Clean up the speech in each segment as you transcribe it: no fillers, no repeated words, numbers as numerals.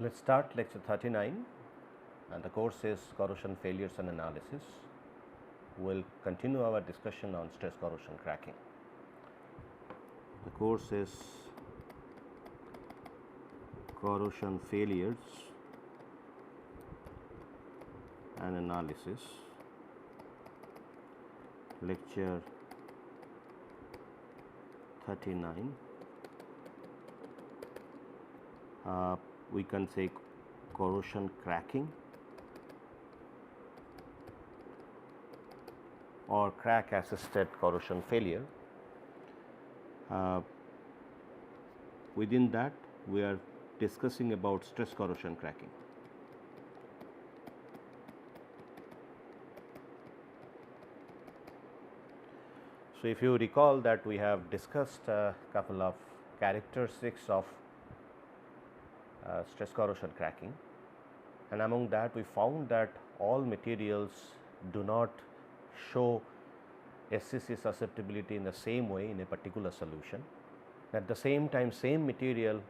Let us start lecture 39 and the course is corrosion failures and analysis. We will continue our discussion on stress corrosion cracking. The course is corrosion failures and analysis, lecture 39. We can say corrosion cracking or crack assisted corrosion failure. Within that we are discussing about stress corrosion cracking. So, if you recall that we have discussed a couple of characteristics of stress corrosion cracking, and among that we found that all materials do not show SCC susceptibility in the same way in a particular solution. At the same time, same material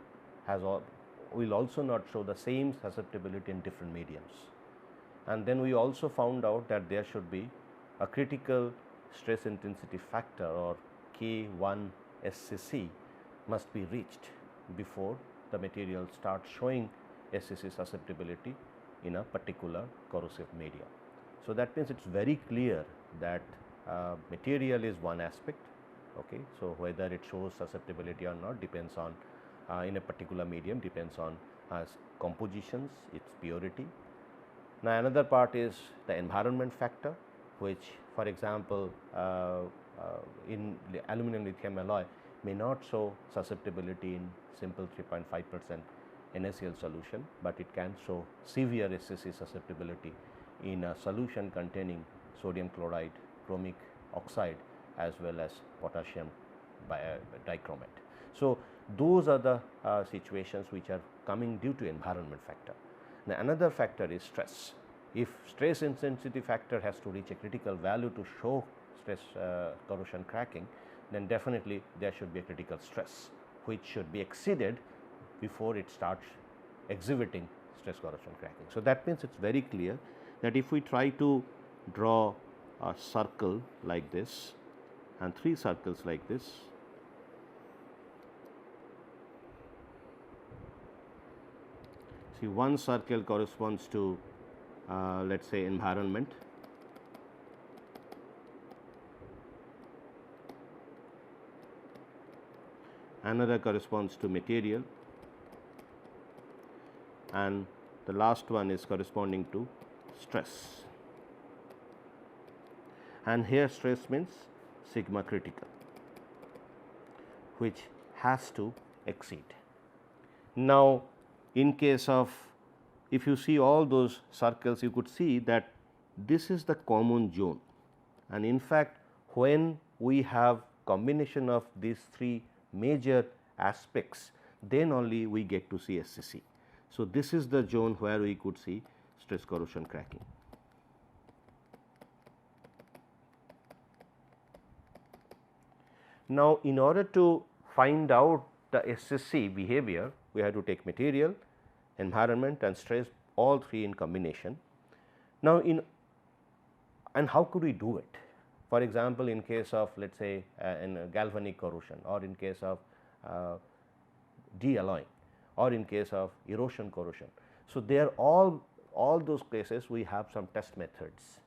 will also not show the same susceptibility in different mediums. And then we also found out that there should be a critical stress intensity factor or K1 SCC must be reached before the material starts showing SCC susceptibility in a particular corrosive media. So, that means it is very clear that material is one aspect. Okay. So, whether it shows susceptibility or not depends on in a particular medium depends on compositions, its purity. Now, another part is the environment factor, which for example, in the aluminum lithium alloy may not show susceptibility in simple 3.5% NaCl solution, but it can show severe SCC susceptibility in a solution containing sodium chloride, chromic oxide as well as potassium dichromate. So, those are the situations which are coming due to environment factor. Now, another factor is stress. If stress intensity factor has to reach a critical value to show stress corrosion cracking, then definitely there should be a critical stress which should be exceeded before it starts exhibiting stress corrosion cracking. So, that means it is very clear that if we try to draw a circle like this and 3 circles like this, see one circle corresponds to let us say environment, another corresponds to material, and the last one is corresponding to stress, and here stress means sigma critical, which has to exceed. Now, in case of, if you see all those circles, you could see that this is the common zone, and in fact, when we have combination of these 3 major aspects, then only we get to see SCC. So, this is the zone where we could see stress corrosion cracking. Now, in order to find out the SCC behavior, we have to take material, environment and stress, all 3 in combination. Now, and how could we do it? For example, in case of let us say in galvanic corrosion, or in case of de-alloying, or in case of erosion corrosion. So, there all those cases we have some test methods.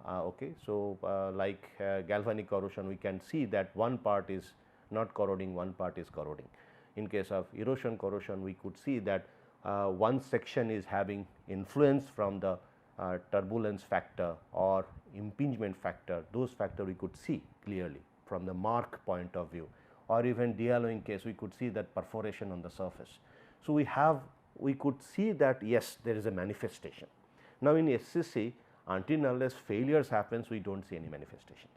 Okay. So, like galvanic corrosion, we can see that one part is not corroding, one part is corroding. In case of erosion corrosion, we could see that one section is having influence from the turbulence factor or impingement factor. Those factor we could see clearly from the mark point of view, or even de-alloying case we could see that perforation on the surface. So, we could see that yes, there is a manifestation. Now, in SCC, until unless failures happens, we do not see any manifestation.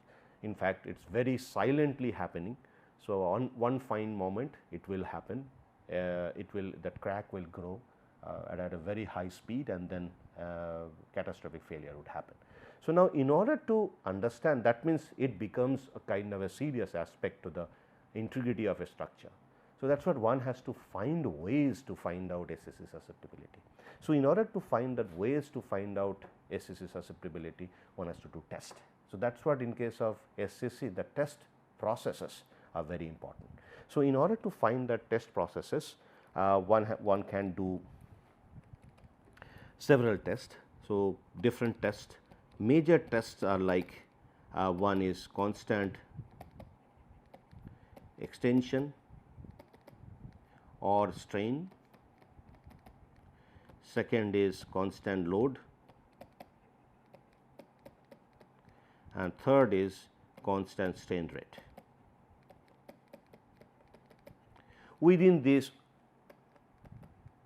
In fact, it is very silently happening. So, on one fine moment it will happen, that crack will grow at a very high speed, and then catastrophic failure would happen. So, now in order to understand, that means it becomes a kind of a serious aspect to the integrity of a structure. So, that is what one has to find ways to find out SCC susceptibility. So, in order to find that ways to find out SCC susceptibility, one has to do test. So, that is what in case of SCC the test processes are very important. So, in order to find that test processes, one can do several tests. So, different tests, major tests are like one is constant extension or strain, second is constant load, and third is constant strain rate. Within this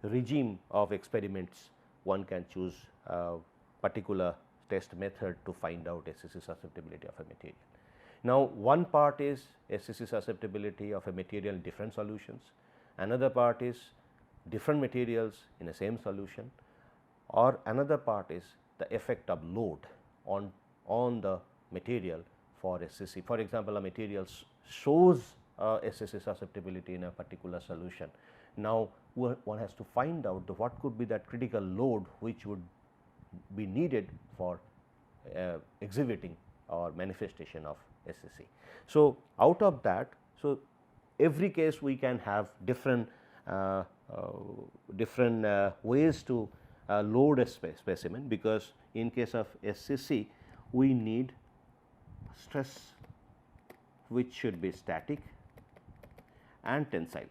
regime of experiments, one can choose a particular test method to find out SCC susceptibility of a material. Now, one part is SCC susceptibility of a material in different solutions, another part is different materials in the same solution, or another part is the effect of load on the material for SCC. For example, a material shows SCC susceptibility in a particular solution. Now, one has to find out what could be that critical load which would be needed for exhibiting or manifestation of SCC. So, out of that, so every case we can have different ways to load a specimen, because in case of SCC we need stress which should be static and tensile.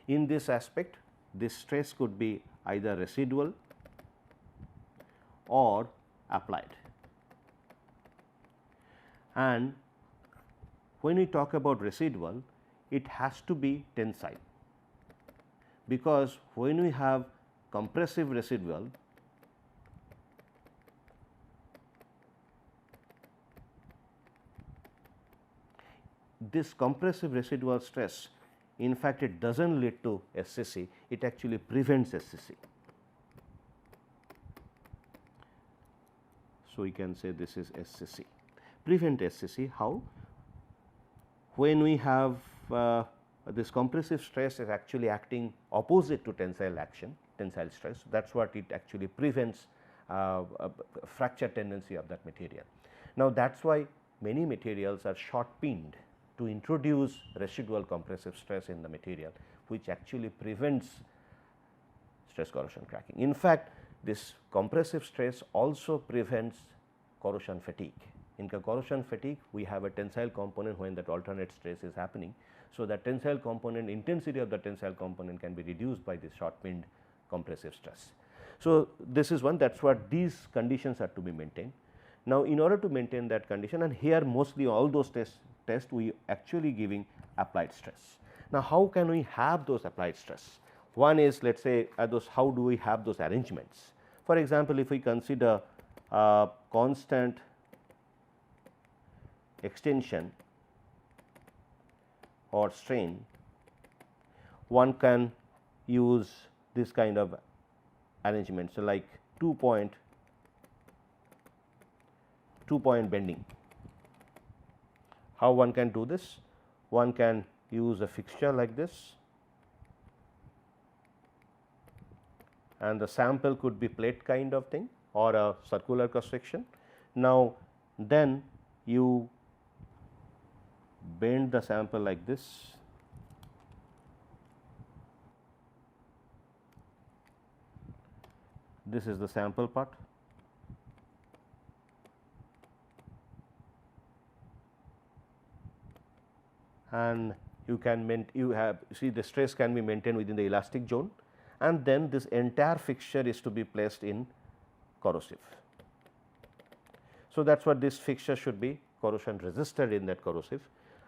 In this aspect, this stress could be either residual or applied. And when we talk about residual, it has to be tensile, because when we have compressive residual, this compressive residual stress, in fact, it does not lead to SCC, it actually prevents SCC. So, we can say this is SCC. Prevent SCC, how? When we have this compressive stress is actually acting opposite to tensile action, tensile stress, that is what it actually prevents fracture tendency of that material. Now, that is why many materials are short pinned to introduce residual compressive stress in the material, which actually prevents stress corrosion cracking. In fact, this compressive stress also prevents corrosion fatigue. In corrosion fatigue, we have a tensile component when that alternate stress is happening. So, the tensile component, intensity of the tensile component can be reduced by this short pinned compressive stress. So, this is one, that is what these conditions are to be maintained. Now, in order to maintain that condition, and here mostly all those tests we actually giving applied stress. Now, how can we have those applied stress? One is, let us say how do we have those arrangements? For example, if we consider constant extension or strain, one can use this kind of arrangement. So, like 2 point bending. How one can do this? One can use a fixture like this, and the sample could be plate kind of thing or a circular cross section. Now, then you bend the sample like this, this is the sample part, and you can see the stress can be maintained within the elastic zone, and then this entire fixture is to be placed in corrosive. So, that is what this fixture should be corrosion resisted in that corrosive,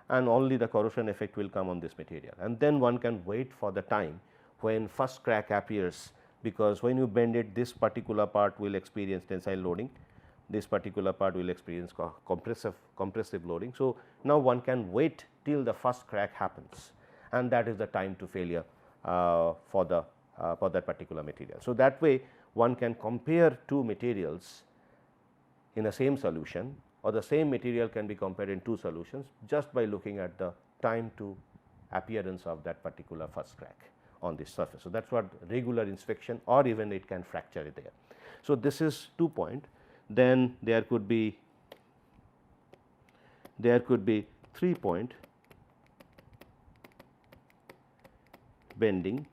and only the corrosion effect will come on this material, and then one can wait for the time when first crack appears, because when you bend it, this particular part will experience tensile loading, this particular part will experience compressive loading. So, now one can wait till the first crack happens, and that is the time to failure for that particular material. So, that way one can compare two materials in the same solution, or the same material can be compared in two solutions just by looking at the time to appearance of that particular first crack on this surface. So, that is what regular inspection, or even it can fracture it there. So, this is 2 point. Then there could be 3 point bending.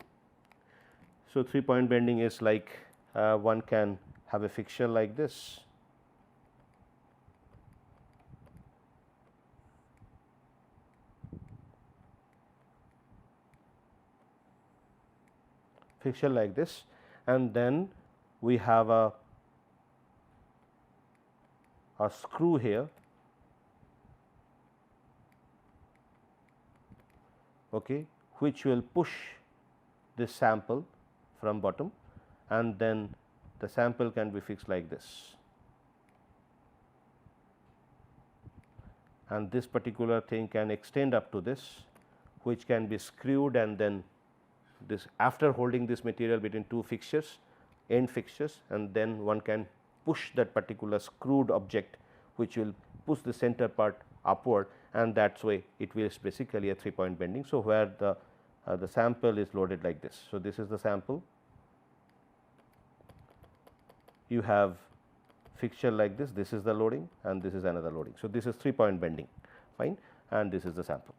So, 3 point bending is like one can have a fixture like this. Fixture like this, and then we have a screw here, okay, which will push this sample from bottom, and then the sample can be fixed like this, and this particular thing can extend up to this, which can be screwed, and then this, after holding this material between two fixtures, end fixtures, and then one can push that particular screwed object, which will push the center part upward, and that way it will basically a 3 point bending. So, where the sample is loaded like this. So, this is the sample, you have fixture like this is the loading, and this is another loading. So, this is 3 point bending, fine, and this is the sample.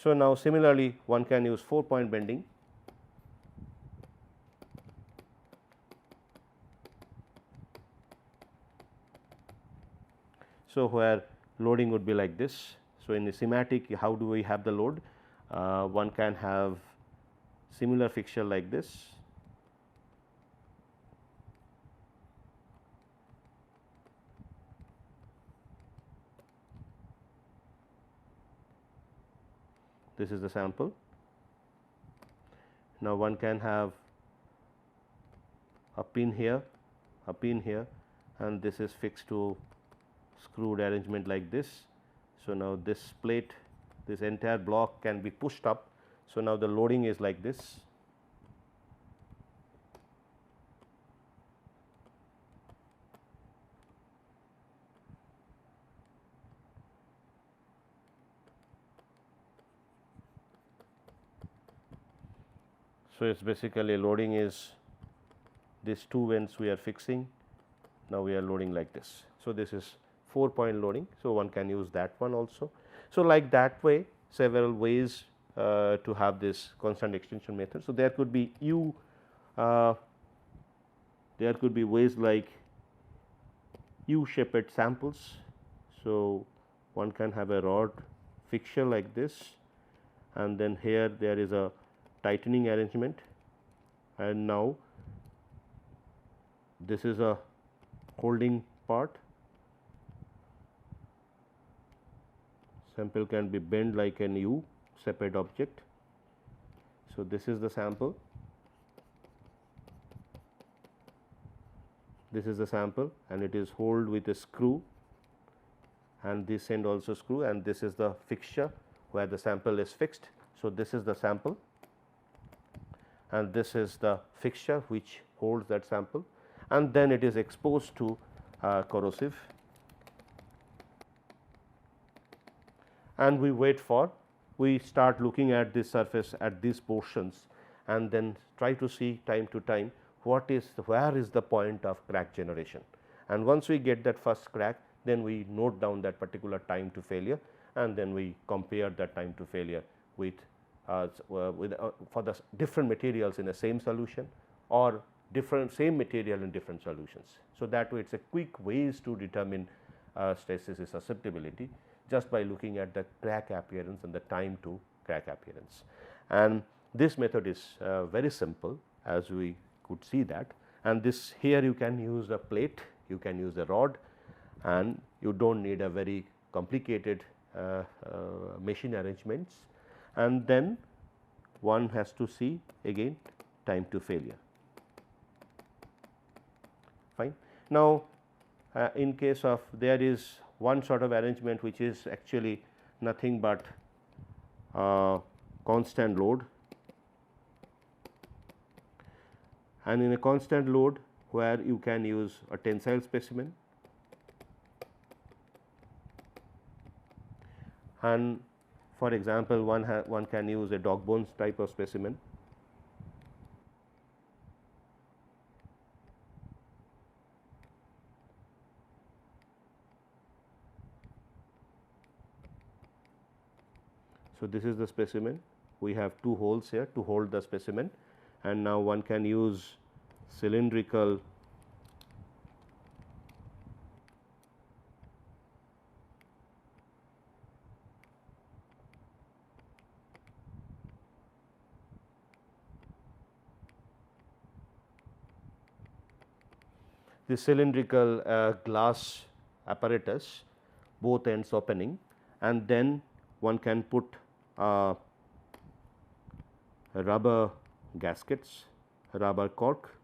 So, now similarly one can use 4 point bending. So, where loading would be like this. So, in the schematic, how do we have the load? One can have similar fixture like this, this is the sample. Now, one can have a pin here, and this is fixed to screwed arrangement like this. So, now this plate, this entire block can be pushed up. So, now the loading is like this. So, it is basically loading is these two ends we are fixing. Now, we are loading like this. So, this is 4 point loading. So, one can use that one also. So, like that way, several ways to have this constant extension method. So, there could be there could be ways like U shaped samples. So, one can have a rod fixture like this, and then here there is a tightening arrangement, and now this is a holding part. Sample can be bent like an U separate object. So, this is the sample, this is the sample, and it is held with a screw, and this end also screw, and this is the fixture where the sample is fixed. So, this is the sample, and this is the fixture which holds that sample, and then it is exposed to corrosive, and we wait for, we start looking at this surface at these portions, and then try to see time to time where is the point of crack generation, and once we get that first crack, then we note down that particular time to failure, and then we compare that time to failure with for the different materials in the same solution, or same material in different solutions. So, that way it is a quick ways to determine stasis susceptibility just by looking at the crack appearance and the time to crack appearance. And this method is very simple, as we could see that, and this here you can use a plate, you can use a rod, and you do not need a very complicated machine arrangements, and then one has to see again time to failure. Fine. Now, in case of, there is one sort of arrangement which is actually nothing but constant load, and in a constant load where you can use a tensile specimen, And for example, one can use a dog bones type of specimen. So, this is the specimen. We have two holes here to hold the specimen, and now one can use cylindrical glass apparatus, both ends opening, and then one can put rubber gaskets, rubber cork,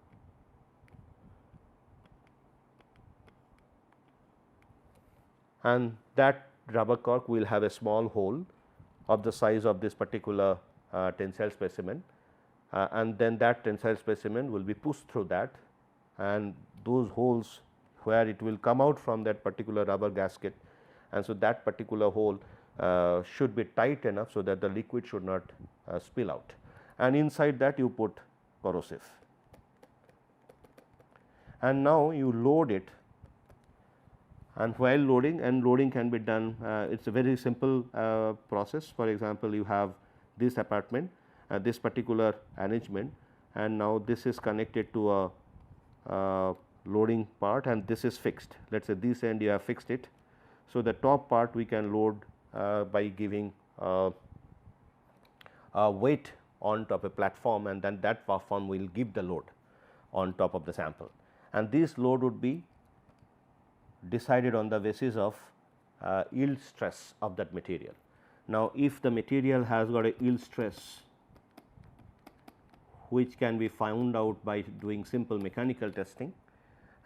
and that rubber cork will have a small hole of the size of this particular tensile specimen, and then that tensile specimen will be pushed through that, and those holes where it will come out from that particular rubber gasket, and so that particular hole should be tight enough so that the liquid should not spill out, and inside that you put corrosive, and now you load it. And while loading can be done, it is a very simple process. For example, you have this apartment, this particular arrangement, and now this is connected to a loading part, and this is fixed. Let us say this end you have fixed it. So, the top part we can load by giving a weight on top of a platform, and then that platform will give the load on top of the sample, and this load would be decided on the basis of yield stress of that material. Now, if the material has got a yield stress which can be found out by doing simple mechanical testing,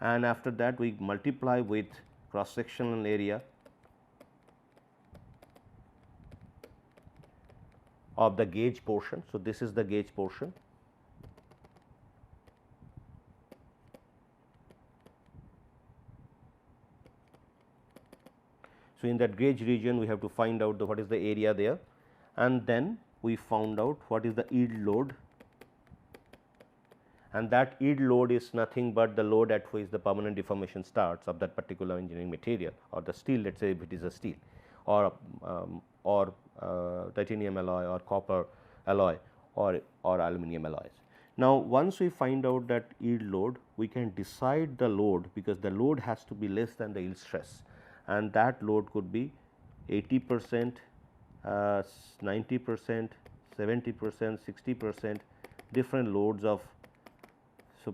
and after that we multiply with cross sectional area of the gauge portion. So, this is the gauge portion. So, in that gauge region we have to find out what is the area there, and then we found out what is the yield load, and that yield load is nothing but the load at which the permanent deformation starts of that particular engineering material or the steel. Let us say if it is a steel or titanium alloy or copper alloy or aluminum alloys. Now, once we find out that yield load, we can decide the load, because the load has to be less than the yield stress, and that load could be 80%, 90%, 70%, 60%, different loads of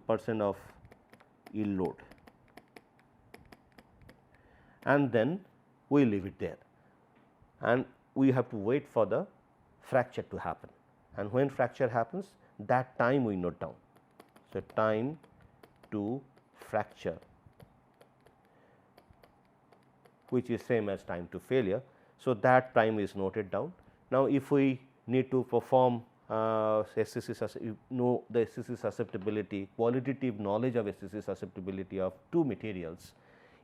percent of yield load, and then we leave it there, and we have to wait for the fracture to happen, and when fracture happens, that time we note down. So, time to fracture, which is same as time to failure. So, that time is noted down. Now, if we need to perform SCC, know the SCC susceptibility, qualitative knowledge of SCC susceptibility of two materials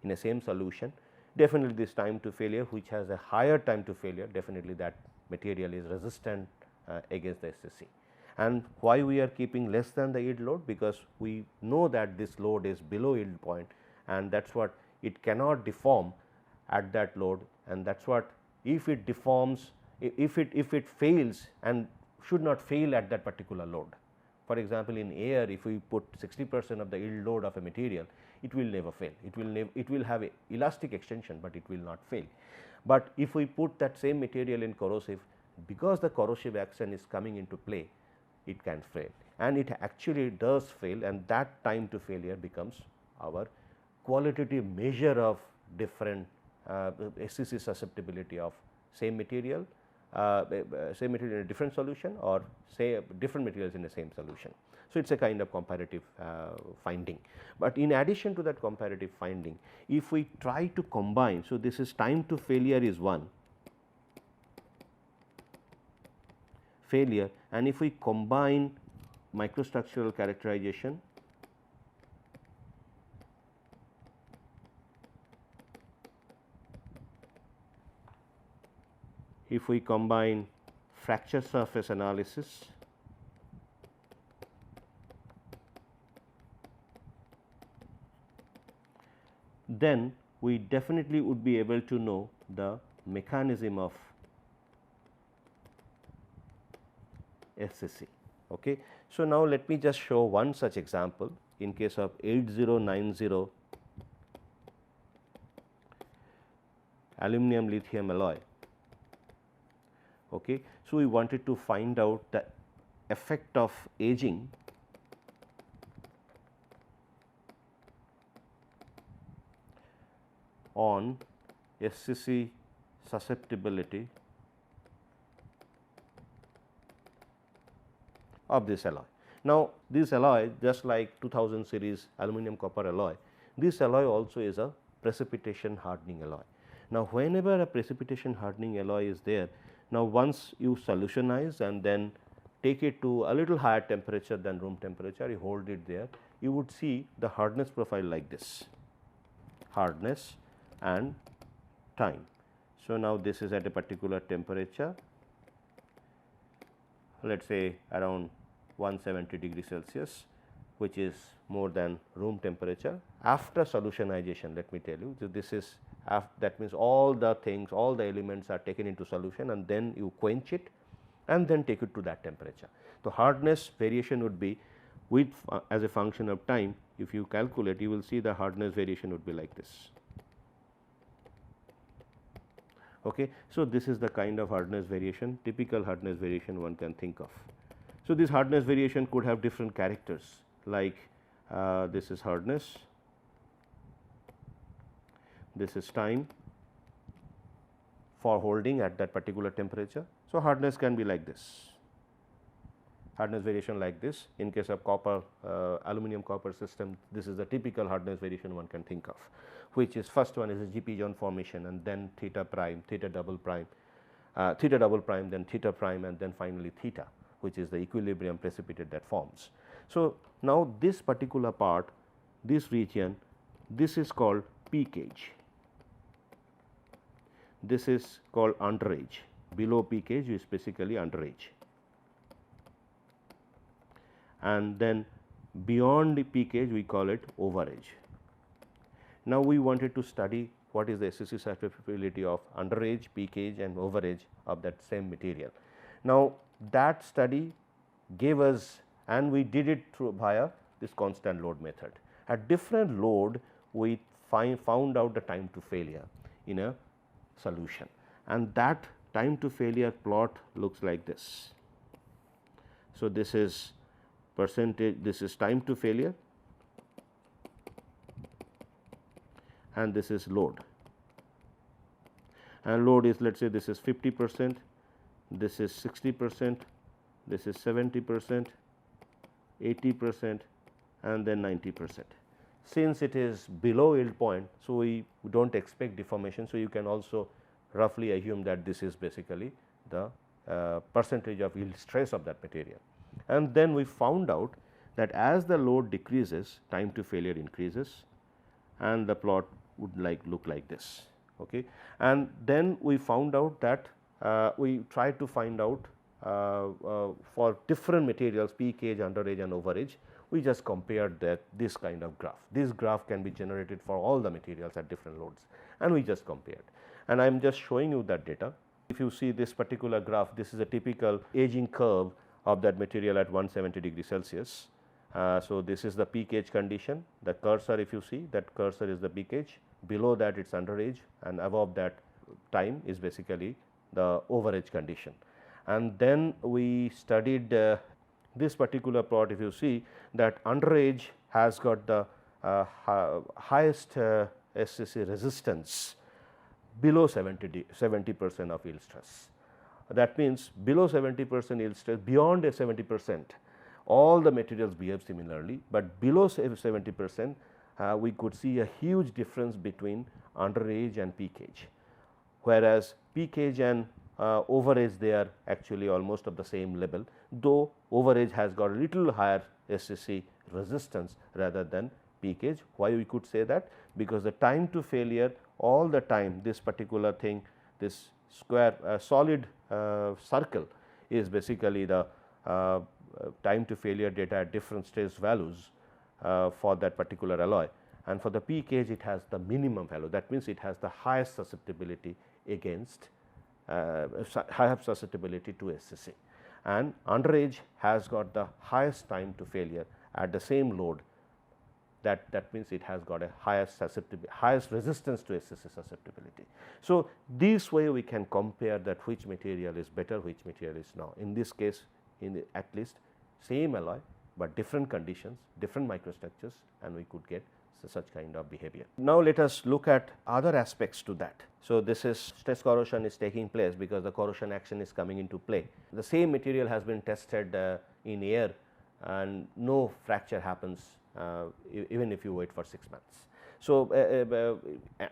in a same solution, definitely this time to failure, which has a higher time to failure, definitely that material is resistant against the SCC. And why we are keeping less than the yield load? Because we know that this load is below yield point, and that is what it cannot deform at that load, and that is what if it deforms, if it fails, and should not fail at that particular load. For example, in air, if we put 60% of the yield load of a material, it will never fail. It will have a elastic extension, but it will not fail. But if we put that same material in corrosive, because the corrosive action is coming into play, it can fail, and it actually does fail, and that time to failure becomes our qualitative measure of different SCC susceptibility of same material in a different solution, or say different materials in the same solution. So, it is a kind of comparative finding. But in addition to that comparative finding, if we try to combine, so this is time to failure is one failure, and if we combine microstructural characterization if we combine fracture surface analysis then we definitely would be able to know the mechanism of SCC. Okay. So, now let me just show one such example in case of 8090 aluminum lithium alloy. Okay. So, we wanted to find out the effect of aging on SCC susceptibility of this alloy. Now, this alloy, just like 2000 series aluminum copper alloy, this alloy also is a precipitation hardening alloy. Now, whenever a precipitation hardening alloy is there, now once you solutionize and then take it to a little higher temperature than room temperature, you hold it there, you would see the hardness profile like this, hardness and time. So, now this is at a particular temperature, let us say around 170 degree Celsius, which is more than room temperature. After solutionization, let me tell you, so this is that means all the things, all the elements are taken into solution and then you quench it and then take it to that temperature. So, hardness variation would be with as a function of time. If you calculate, you will see the hardness variation would be like this. Okay. So, this is the kind of hardness variation, typical hardness variation one can think of. So, this hardness variation could have different characters, like this is hardness, this is time for holding at that particular temperature. So, hardness can be like this, hardness variation like this. In case of copper, aluminum copper system, this is the typical hardness variation one can think of, which is first one is a GP zone formation and then theta prime, theta double prime, then theta prime and then finally theta, which is the equilibrium precipitate that forms. So, now this particular part, this region, this is called peak age, this is called underage, below peak age is basically underage, and then beyond the peak age we call it overage. Now, we wanted to study what is the SCC susceptibility of underage, peak age and overage of that same material. Now, that study gave us, and we did it through via this constant load method. At different load, we found out the time to failure in a solution, and that time to failure plot looks like this. So, this is percentage, this is time to failure and this is load, and load is, let us say this is 50%, this is 60%, this is 70%, 80% and then 90%. Since it is below yield point, so we do not expect deformation. So, you can also roughly assume that this is basically the percentage of yield stress of that material. And then we found out that as the load decreases, time to failure increases and the plot would look like this. Okay. And then we found out that we tried to find out for different materials, peak age, underage and overage, we just compared this kind of graph. This graph can be generated for all the materials at different loads and we just compared, and I am just showing you that data. If you see this particular graph, this is a typical aging curve of that material at 170 degree Celsius. So, this is the peak age condition, the cursor, if you see that cursor is the peak age, below that it is underage and above that time is basically the overage condition. And then we studied this particular plot. If you see that underage has got the highest SCC resistance below 70% of yield stress. That means below 70% yield stress, beyond a 70%, all the materials behave similarly, but below 70% we could see a huge difference between underage and peak age, whereas peak age and overage, they are actually almost of the same level, though overage has got a little higher SCC resistance rather than peak age. Why we could say that? Because the time to failure, all the time this particular thing, this square solid circle is basically the time to failure data at different stress values for that particular alloy, and for the P cage it has the minimum value. That means, it has the highest susceptibility against highest susceptibility to SCC, and underage has got the highest time to failure at the same load. That means, it has got a highest resistance to SCC susceptibility. So, this way we can compare that which material is better, which material is not. In this case, at least same alloy, but different conditions, different microstructures, and we could get such kind of behavior. Now, let us look at other aspects to that. So, this is stress corrosion is taking place because the corrosion action is coming into play. The same material has been tested in air and no fracture happens even if you wait for 6 months. So,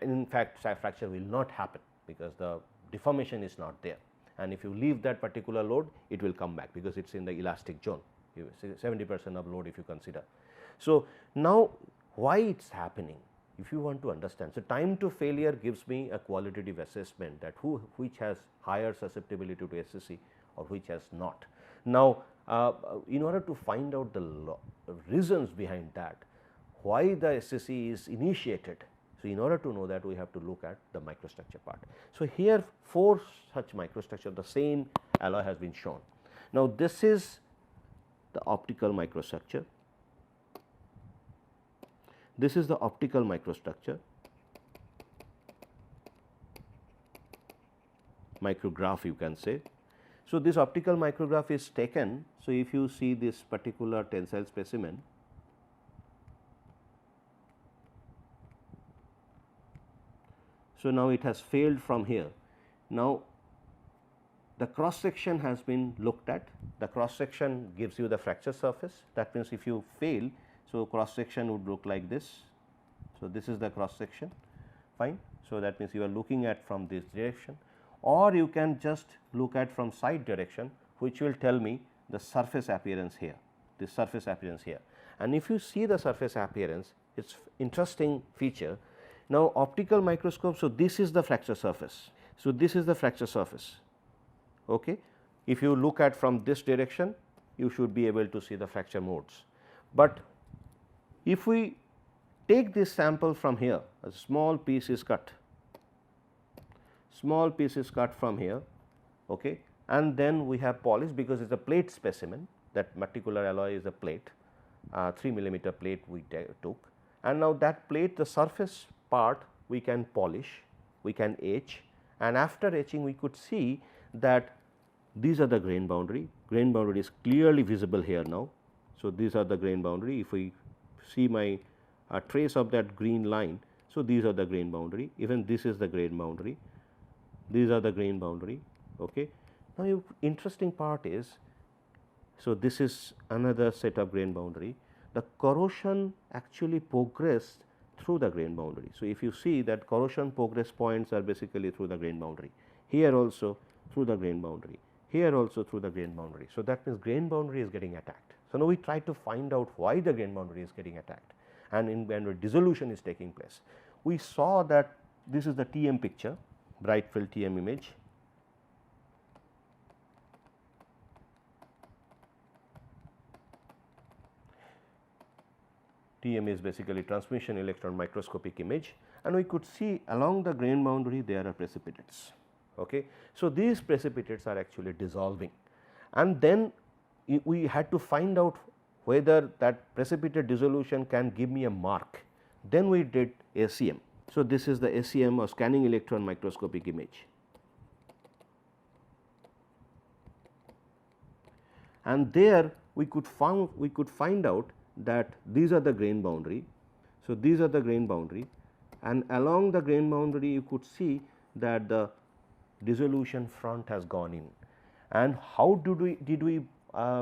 in fact, fracture will not happen because the deformation is not there, and if you leave that particular load, it will come back because it is in the elastic zone, 70% of load if you consider. So, now why it is happening? If you want to understand, so time to failure gives me a qualitative assessment that which has higher susceptibility to SCC or which has not. Now, in order to find out the reasons behind that, why the SCC is initiated. So, in order to know that, we have to look at the microstructure part. So, here 4 such microstructure, the same alloy has been shown. Now, this is the optical microstructure. This is the optical microstructure, micrograph you can say. So, this optical micrograph is taken. So, if you see this particular tensile specimen, so now it has failed from here. Now, the cross section has been looked at. The cross section gives you the fracture surface. That means, if you fail, so cross section would look like this. So, this is the cross section, fine. So, that means, you are looking at from this direction, or you can just look at from side direction, which will tell me the surface appearance here, this surface appearance here. And if you see the surface appearance, it is interesting feature. Now, optical microscope, so this is the fracture surface. So, this is the fracture surface. Okay. If you look at from this direction, you should be able to see the fracture modes. But if we take this sample from here, a small piece is cut, from here, okay, and then we have polished because it is a plate specimen, that particular alloy is a plate, 3 millimeter plate we took, and now that plate, the surface part we can polish, we can etch, and after etching we could see that these are the grain boundary is clearly visible here now. So, these are the grain boundary. If we see my trace of that green line, so these are the grain boundary, even this is the grain boundary, these are the grain boundary. Okay. Now, interesting part is, so this is another set of grain boundary, the corrosion actually progressed through the grain boundary. So, if you see that corrosion progress points are basically through the grain boundary, here also through the grain boundary, here also through the grain boundary. So, that means grain boundary is getting attacked. So, now we try to find out why the grain boundary is getting attacked, and when dissolution is taking place. We saw that this is the TM picture, bright field TM image. TM is basically transmission electron microscopic image, and we could see along the grain boundary there are precipitates. Okay. So, these precipitates are actually dissolving, and then we had to find out whether that precipitate dissolution can give me a mark. Then we did SEM. So, this is the SEM or scanning electron microscopic image, and there we could find out that these are the grain boundary. So, these are the grain boundary, and along the grain boundary you could see that the dissolution front has gone in. And how did we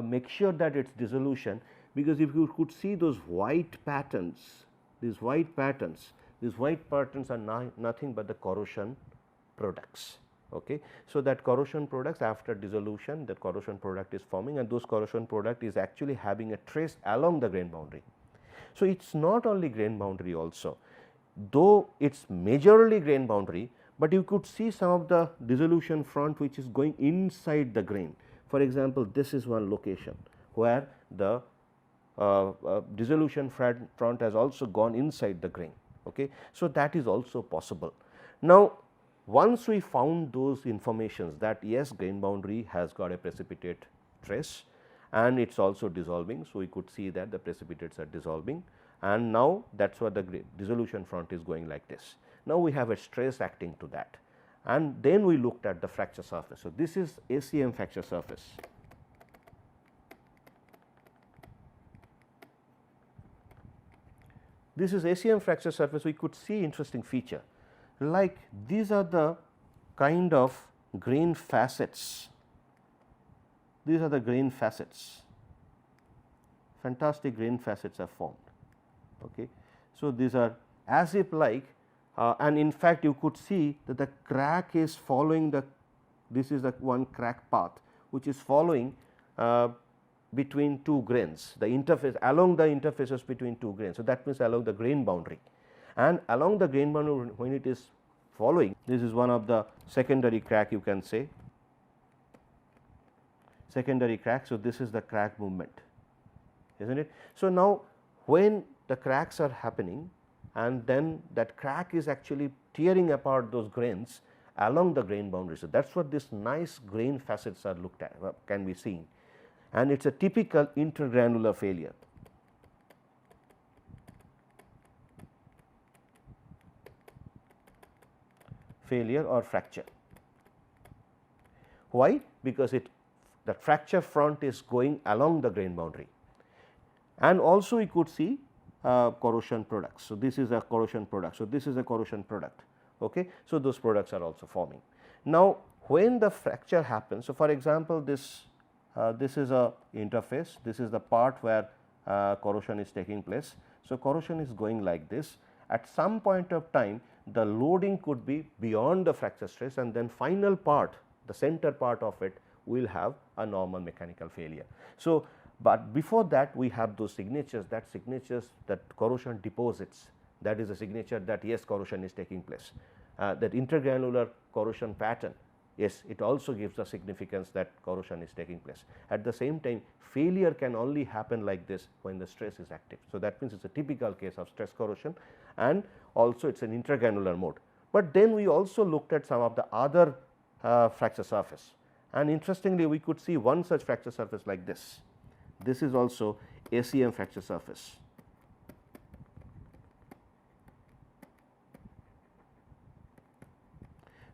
make sure that it is dissolution? Because if you could see those white patterns, these white patterns are nothing but the corrosion products. Okay. So, that corrosion products, after dissolution, that corrosion product is forming, and those corrosion product is actually having a trace along the grain boundary. So, it is not only grain boundary also, though it is majorly grain boundary, but you could see some of the dissolution front which is going inside the grain. For example, this is one location where the dissolution front has also gone inside the grain. Okay. So, that is also possible. Now, once we found those informations that yes, grain boundary has got a precipitate trace and it is also dissolving. So, we could see that the precipitates are dissolving, and now that is what the dissolution front is going like this. Now, we have a stress acting to that, and then we looked at the fracture surface. So, this is ACM fracture surface. This is ACM fracture surface. We could see interesting feature, like these are the kind of grain facets. These are the grain facets, fantastic grain facets are formed. Okay. So, these are as if like and in fact, you could see that the crack is following the, this is the one crack path which is following between two grains, the interface along the interfaces between two grains. So, that means along the grain boundary, and along the grain boundary when it is following, this is one of the secondary crack, you can say secondary crack. So, this is the crack movement, is not it. So, now when the cracks are happening and then that crack is actually tearing apart those grains along the grain boundary. So, that is what this nice grain facets are looked at, can be seen, and it is a typical intergranular failure. Or fracture. Why? Because the fracture front is going along the grain boundary, and also we could see corrosion products. So, this is a corrosion product. So, this is a corrosion product. Okay. So, those products are also forming. Now, when the fracture happens, so for example, this is a interface, this is the part where corrosion is taking place. So, corrosion is going like this. At some point of time, the loading could be beyond the fracture stress, and then final part, the center part of it will have a normal mechanical failure. So, but before that we have those signatures, that corrosion deposits, that is a signature that yes, corrosion is taking place. That intergranular corrosion pattern, yes, it also gives the significance that corrosion is taking place. At the same time, failure can only happen like this when the stress is active. So, that means it is a typical case of stress corrosion, and also it is an intergranular mode. But then we also looked at some of the other fracture surface, and interestingly we could see one such fracture surface like this. This is also ACM fracture surface.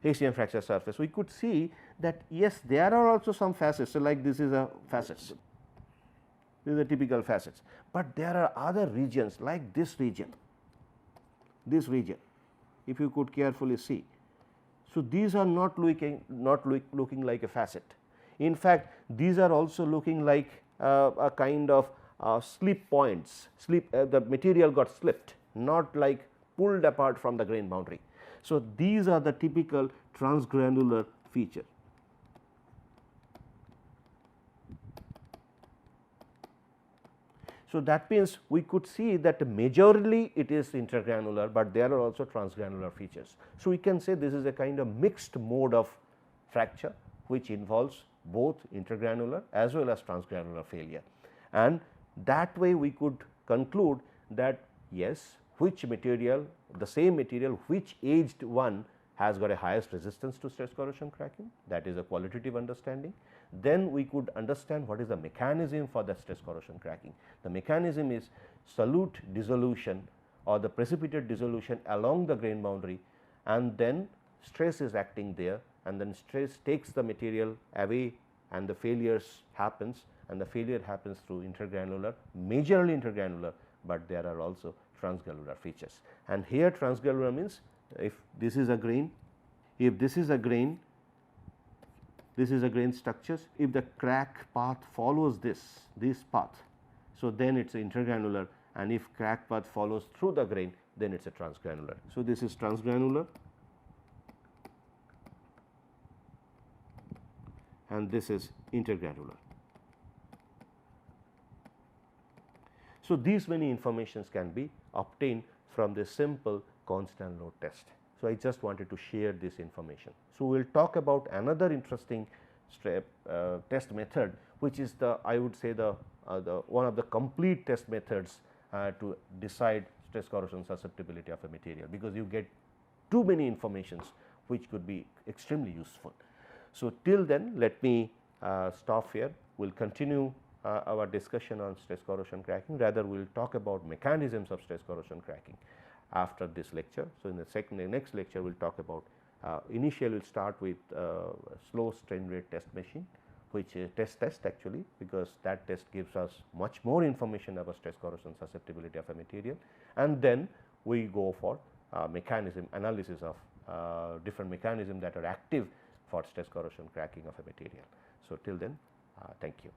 ACM fracture surface, we could see that yes, there are also some facets. So, like this is a facets, this is a typical facets, but there are other regions like this region, if you could carefully see. So, these are not looking like a facet. In fact, these are also looking like a kind of slip points, the material got slipped, not like pulled apart from the grain boundary. So, these are the typical transgranular feature. So, that means we could see that majorly it is intergranular, but there are also transgranular features. So, we can say this is a kind of mixed mode of fracture which involves both intergranular as well as transgranular failure, and that way we could conclude that yes, which material, the same material, which aged one has got a highest resistance to stress corrosion cracking, that is a qualitative understanding. Then we could understand what is the mechanism for the stress corrosion cracking. The mechanism is solute dissolution or the precipitate dissolution along the grain boundary, and then stress is acting there, and then stress takes the material away and the failures happens, and the failure happens through intergranular, majorly intergranular, but there are also transgranular features. And here transgranular means if this is a grain, this is a grain structures, if the crack path follows this path, so then it is intergranular, and if crack path follows through the grain, then it is a transgranular. So, this is transgranular and this is intergranular. So, these many informations can be obtained from this simple constant load test. So, I just wanted to share this information. So, we will talk about another interesting test method, which is the, I would say, the one of the complete test methods to decide stress corrosion susceptibility of a material, because you get too many informations which could be extremely useful. So, till then let me stop here. We will continue our discussion on stress corrosion cracking, rather we will talk about mechanisms of stress corrosion cracking after this lecture. So, in the next lecture we will talk about initially we will start with slow strain rate test machine, which is test actually, because that test gives us much more information about stress corrosion susceptibility of a material, and then we go for mechanism analysis of different mechanisms that are active for stress corrosion cracking of a material. So, till then thank you.